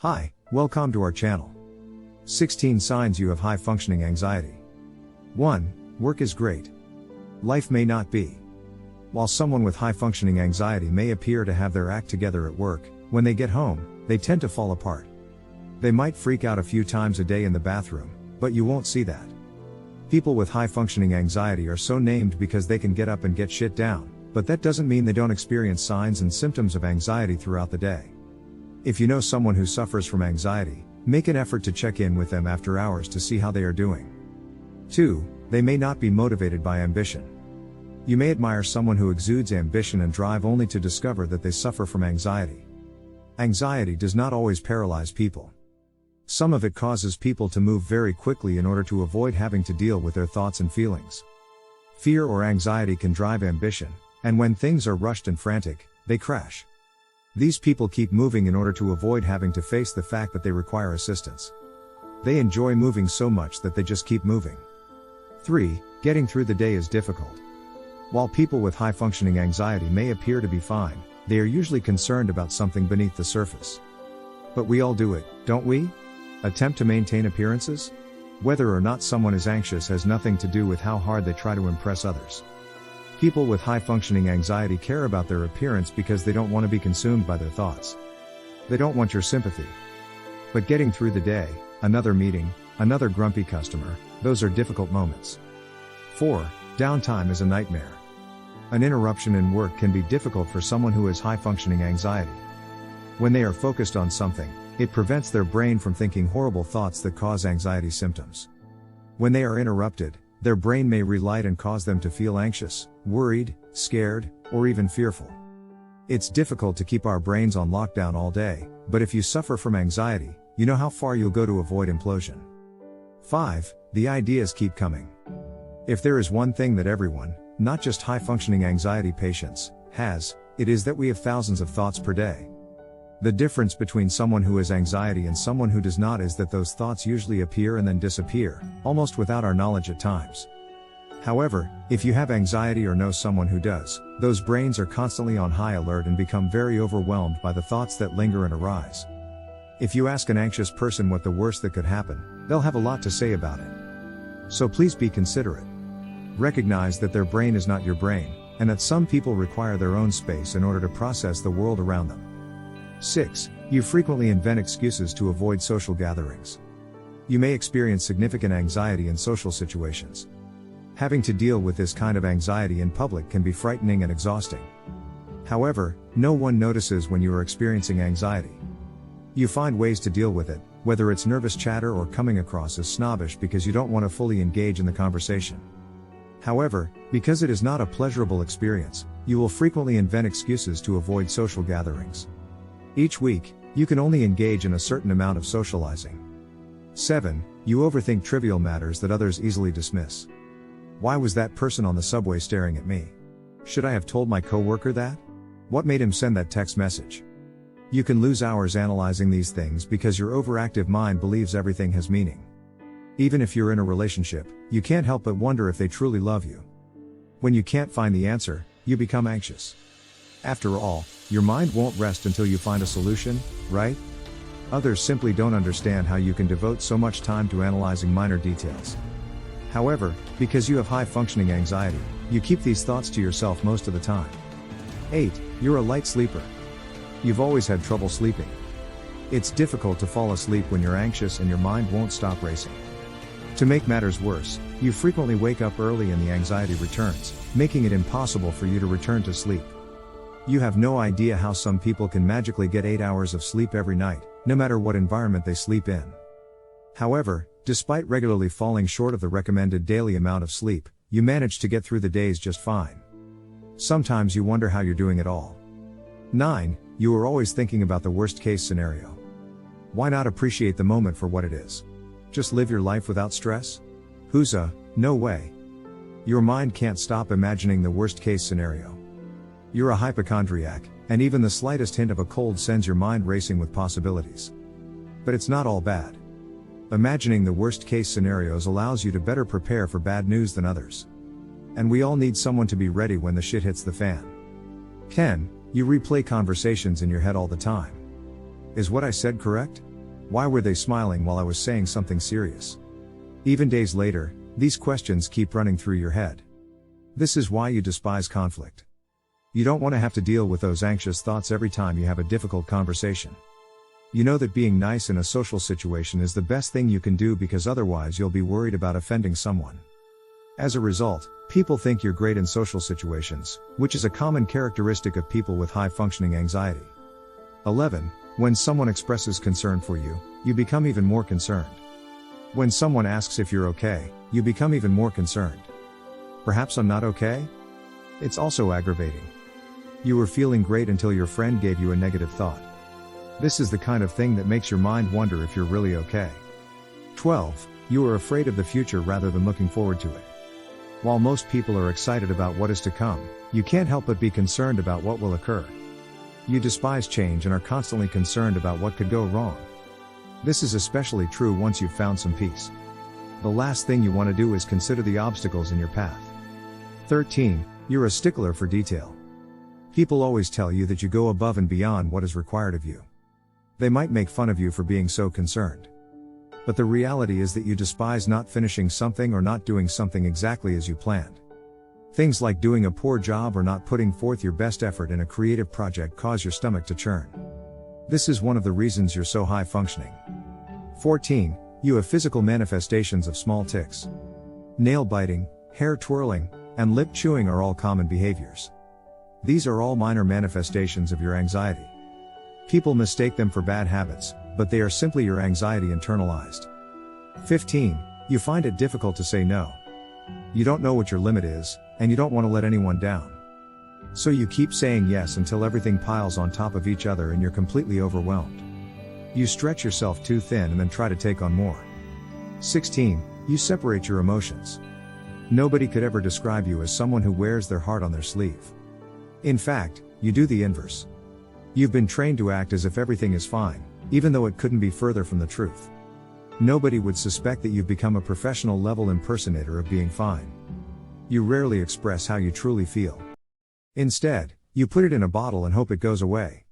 Hi, welcome to our channel. 16 signs you have high functioning anxiety. 1. Work is great. Life may not be. While someone with high functioning anxiety may appear to have their act together at work, when they get home, they tend to fall apart. They might freak out a few times a day in the bathroom, but you won't see that. People with high functioning anxiety are so named because they can get up and get shit down, but that doesn't mean they don't experience signs and symptoms of anxiety throughout the day. If you know someone who suffers from anxiety, make an effort to check in with them after hours to see how they are doing. 2. They may not be motivated by ambition. You may admire someone who exudes ambition and drive only to discover that they suffer from anxiety. Anxiety does not always paralyze people. Some of it causes people to move very quickly in order to avoid having to deal with their thoughts and feelings. Fear or anxiety can drive ambition, and when things are rushed and frantic, they crash. These people keep moving in order to avoid having to face the fact that they require assistance. They enjoy moving so much that they just keep moving. 3. Getting through the day is difficult. While people with high functioning anxiety may appear to be fine, they are usually concerned about something beneath the surface. But we all do it, don't we? Attempt to maintain appearances? Whether or not someone is anxious has nothing to do with how hard they try to impress others. People with high functioning anxiety care about their appearance because they don't want to be consumed by their thoughts. They don't want your sympathy. But getting through the day, another meeting, another grumpy customer, those are difficult moments. 4. Downtime is a nightmare. An interruption in work can be difficult for someone who has high functioning anxiety. When they are focused on something, it prevents their brain from thinking horrible thoughts that cause anxiety symptoms. When they are interrupted, their brain may relight and cause them to feel anxious, worried, scared, or even fearful. It's difficult to keep our brains on lockdown all day, but if you suffer from anxiety, you know how far you'll go to avoid implosion. 5. The ideas keep coming. If there is one thing that everyone, not just high-functioning anxiety patients, has, it is that we have thousands of thoughts per day. The difference between someone who has anxiety and someone who does not is that those thoughts usually appear and then disappear, almost without our knowledge at times. However, if you have anxiety or know someone who does, those brains are constantly on high alert and become very overwhelmed by the thoughts that linger and arise. If you ask an anxious person what the worst that could happen, they'll have a lot to say about it. So please be considerate. Recognize that their brain is not your brain, and that some people require their own space in order to process the world around them. 6. You frequently invent excuses to avoid social gatherings. You may experience significant anxiety in social situations. Having to deal with this kind of anxiety in public can be frightening and exhausting. However, no one notices when you are experiencing anxiety. You find ways to deal with it, whether it's nervous chatter or coming across as snobbish because you don't want to fully engage in the conversation. However, because it is not a pleasurable experience, you will frequently invent excuses to avoid social gatherings. Each week, you can only engage in a certain amount of socializing. 7. You overthink trivial matters that others easily dismiss. Why was that person on the subway staring at me? Should I have told my coworker that? What made him send that text message? You can lose hours analyzing these things because your overactive mind believes everything has meaning. Even if you're in a relationship, you can't help but wonder if they truly love you. When you can't find the answer, you become anxious. After all, your mind won't rest until you find a solution, right? Others simply don't understand how you can devote so much time to analyzing minor details. However, because you have high functioning anxiety, you keep these thoughts to yourself most of the time. 8. You're a light sleeper. You've always had trouble sleeping. It's difficult to fall asleep when you're anxious and your mind won't stop racing. To make matters worse, you frequently wake up early and the anxiety returns, making it impossible for you to return to sleep. You have no idea how some people can magically get 8 hours of sleep every night, no matter what environment they sleep in. However, despite regularly falling short of the recommended daily amount of sleep, you manage to get through the days just fine. Sometimes you wonder how you're doing it all. 9. You are always thinking about the worst case scenario. Why not appreciate the moment for what it is? Just live your life without stress? No way. Your mind can't stop imagining the worst case scenario. You're a hypochondriac, and even the slightest hint of a cold sends your mind racing with possibilities. But it's not all bad. Imagining the worst case scenarios allows you to better prepare for bad news than others. And we all need someone to be ready when the shit hits the fan. 10. You replay conversations in your head all the time. Is what I said correct? Why were they smiling while I was saying something serious? Even days later, these questions keep running through your head. This is why you despise conflict. You don't want to have to deal with those anxious thoughts every time you have a difficult conversation. You know that being nice in a social situation is the best thing you can do because otherwise you'll be worried about offending someone. As a result, people think you're great in social situations, which is a common characteristic of people with high-functioning anxiety. 11. When someone expresses concern for you, you become even more concerned. When someone asks if you're okay, you become even more concerned. Perhaps I'm not okay? It's also aggravating. You were feeling great until your friend gave you a negative thought. This is the kind of thing that makes your mind wonder if you're really okay. 12. You are afraid of the future rather than looking forward to it. While most people are excited about what is to come, you can't help but be concerned about what will occur. You despise change and are constantly concerned about what could go wrong. This is especially true once you've found some peace. The last thing you want to do is consider the obstacles in your path. 13. You're a stickler for detail. People always tell you that you go above and beyond what is required of you. They might make fun of you for being so concerned. But the reality is that you despise not finishing something or not doing something exactly as you planned. Things like doing a poor job or not putting forth your best effort in a creative project cause your stomach to churn. This is one of the reasons you're so high functioning. 14. You have physical manifestations of small tics. Nail biting, hair twirling, and lip chewing are all common behaviors. These are all minor manifestations of your anxiety. People mistake them for bad habits, but they are simply your anxiety internalized. 15. You find it difficult to say no. You don't know what your limit is, and you don't want to let anyone down. So you keep saying yes until everything piles on top of each other and you're completely overwhelmed. You stretch yourself too thin and then try to take on more. 16. You separate your emotions. Nobody could ever describe you as someone who wears their heart on their sleeve. In fact, you do the inverse. You've been trained to act as if everything is fine, even though it couldn't be further from the truth. Nobody would suspect that you've become a professional level impersonator of being fine. You rarely express how you truly feel. Instead, you put it in a bottle and hope it goes away.